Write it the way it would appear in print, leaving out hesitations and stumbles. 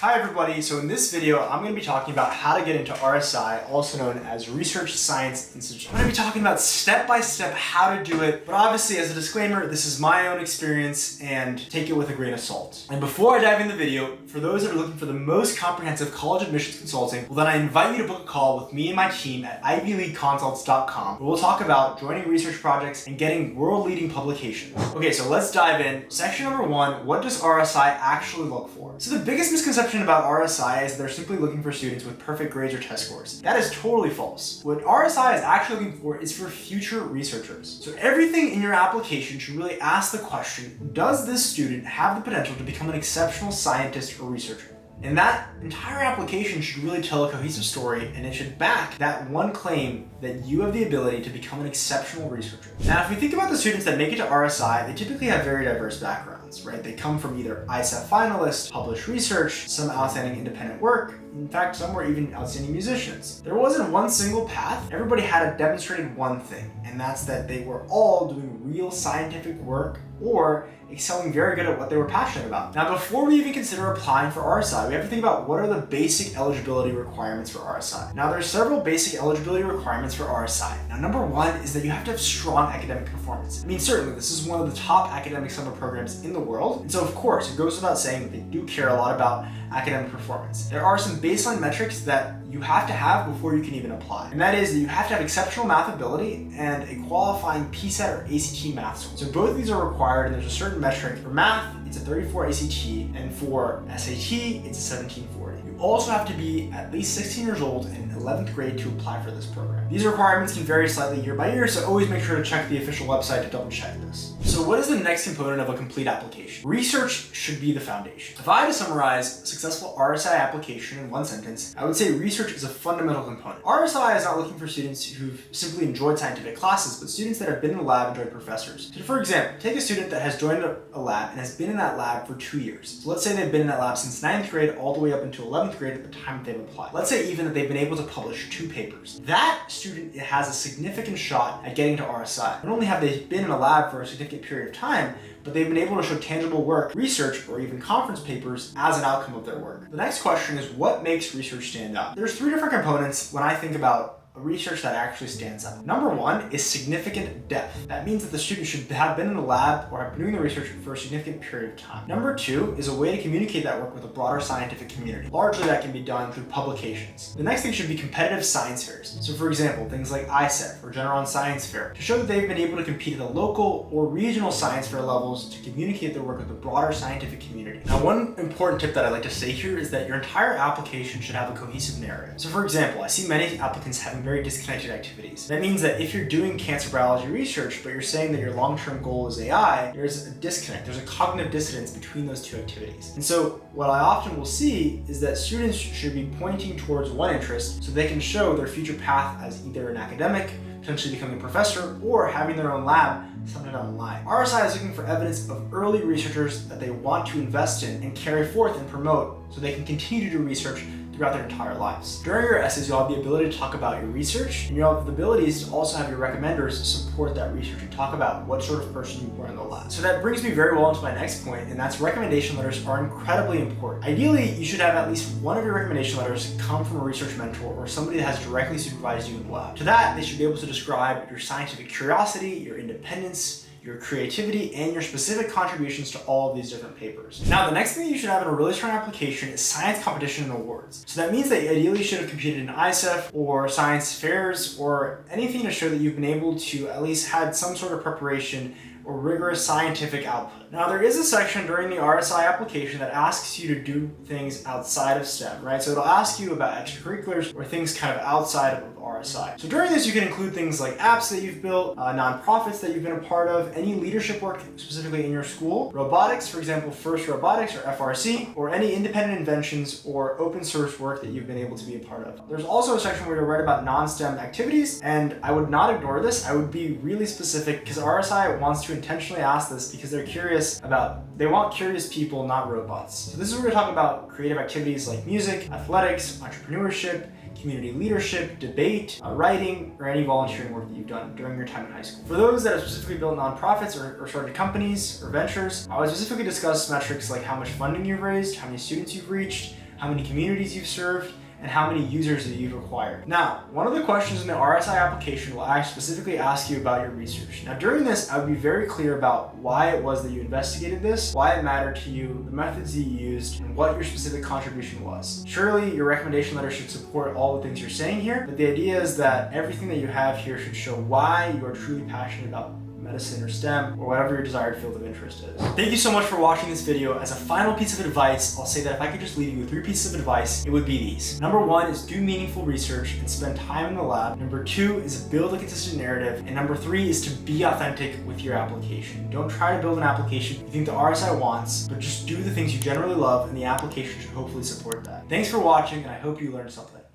Hi everybody, so in this video I'm going to be talking about how to get into RSI, also known as Research Science Institute. I'm going to be talking about step-by-step how to do it, but obviously as a disclaimer, this is my own experience and take it with a grain of salt. And before I dive into the video, for those that are looking for the most comprehensive college admissions consulting, well then I invite you to book a call with me and my team at ivyleagueconsults.com, where we'll talk about joining research projects and getting world-leading publications. Okay, so let's dive in. Section number 1, what does RSI actually look for? So the biggest misconception about RSI is they're simply looking for students with perfect grades or test scores. That is totally false. What RSI is actually looking for is for future researchers. So everything in your application should really ask the question, does this student have the potential to become an exceptional scientist or researcher? And that entire application should really tell a cohesive story, and it should back that one claim that you have the ability to become an exceptional researcher. Now, if we think about the students that make it to RSI, they typically have very diverse backgrounds, right? They come from either ISEF finalists, published research, some outstanding independent work. In fact, some were even outstanding musicians. There wasn't one single path. Everybody had demonstrated one thing, and that's that they were all doing real scientific work or excelling very good at what they were passionate about. Now, before we even consider applying for RSI, we have to think about what are the basic eligibility requirements for RSI. Now, there's several basic eligibility requirements for RSI. Now, number 1 is that you have to have strong academic performance. I mean, certainly, this is one of the top academic summer programs in the world, and so of course, it goes without saying that they do care a lot about academic performance. There are some baseline metrics that you have to have before you can even apply. And that is that you have to have exceptional math ability and a qualifying PSAT or ACT math score. So both of these are required, and there's a certain metric. For math, it's a 34 ACT, and for SAT, it's a 1740. You also have to be at least 16 years old and 11th grade to apply for this program. These requirements can vary slightly year by year, so always make sure to check the official website to double check this. So what is the next component of a complete application? Research should be the foundation. If I had to summarize a successful RSI application in one sentence, I would say research is a fundamental component. RSI is not looking for students who've simply enjoyed scientific classes, but students that have been in the lab and joined professors. So for example, take a student that has joined a lab and has been in that lab for 2 years. So let's say they've been in that lab since 9th grade all the way up until 11th grade at the time that they've applied. Let's say even that they've been able to publish 2 papers. That student has a significant shot at getting to RSI. Not only have they been in a lab for a significant period of time, but they've been able to show tangible work, research, or even conference papers as an outcome of their work. The next question is, what makes research stand out? There's 3 different components when I think about research that actually stands out. Number 1 is significant depth. That means that the student should have been in the lab or have been doing the research for a significant period of time. Number 2 is a way to communicate that work with a broader scientific community. Largely that can be done through publications. The next thing should be competitive science fairs. So for example, things like ISEF or General on Science Fair, to show that they've been able to compete at the local or regional science fair levels to communicate their work with the broader scientific community. Now, one important tip that I'd like to say here is that your entire application should have a cohesive narrative. So for example, I see many applicants having very disconnected activities. That means that if you're doing cancer biology research, but you're saying that your long-term goal is AI, there's a disconnect. There's a cognitive dissonance between those 2 activities. And so what I often will see is that students should be pointing towards one interest so they can show their future path as either an academic, potentially becoming a professor, or having their own lab sometime down the line. RSI is looking for evidence of early researchers that they want to invest in and carry forth and promote so they can continue to do research throughout their entire lives. During your essays, you'll have the ability to talk about your research, and you'll have the abilities to also have your recommenders support that research and talk about what sort of person you were in the lab. So that brings me very well into my next point, and that's recommendation letters are incredibly important. Ideally, you should have at least one of your recommendation letters come from a research mentor or somebody that has directly supervised you in the lab. To that, they should be able to describe your scientific curiosity, your independence, your creativity, and your specific contributions to all of these different papers. Now, the next thing that you should have in a really strong application is science competition and awards. So that means that you ideally should have competed in ISEF or science fairs or anything to show that you've been able to at least had some sort of preparation or rigorous scientific output. Now, there is a section during the RSI application that asks you to do things outside of STEM, right? So it'll ask you about extracurriculars or things kind of outside of RSI. So during this, you can include things like apps that you've built, nonprofits that you've been a part of, any leadership work specifically in your school, robotics, for example, FIRST Robotics or FRC, or any independent inventions or open source work that you've been able to be a part of. There's also a section where you'll write about non-STEM activities, and I would not ignore this. I would be really specific because RSI wants to intentionally ask this because they want curious people, not robots. So this is where we're talking about creative activities like music, athletics, entrepreneurship, community leadership, debate, writing, or any volunteering work that you've done during your time in high school. For those that have specifically built nonprofits or started companies or ventures, I would specifically discuss metrics like how much funding you've raised, how many students you've reached, how many communities you've served, and how many users that you've acquired. Now, one of the questions in the RSI application will specifically ask you about your research. Now, during this, I would be very clear about why it was that you investigated this, why it mattered to you, the methods that you used, and what your specific contribution was. Surely, your recommendation letter should support all the things you're saying here, but the idea is that everything that you have here should show why you are truly passionate about medicine or STEM, or whatever your desired field of interest is. Thank you so much for watching this video. As a final piece of advice, I'll say that if I could just leave you with 3 pieces of advice, it would be these. Number 1 is do meaningful research and spend time in the lab. Number 2 is build a consistent narrative. And number 3 is to be authentic with your application. Don't try to build an application you think the RSI wants, but just do the things you generally love, and the application should hopefully support that. Thanks for watching, and I hope you learned something.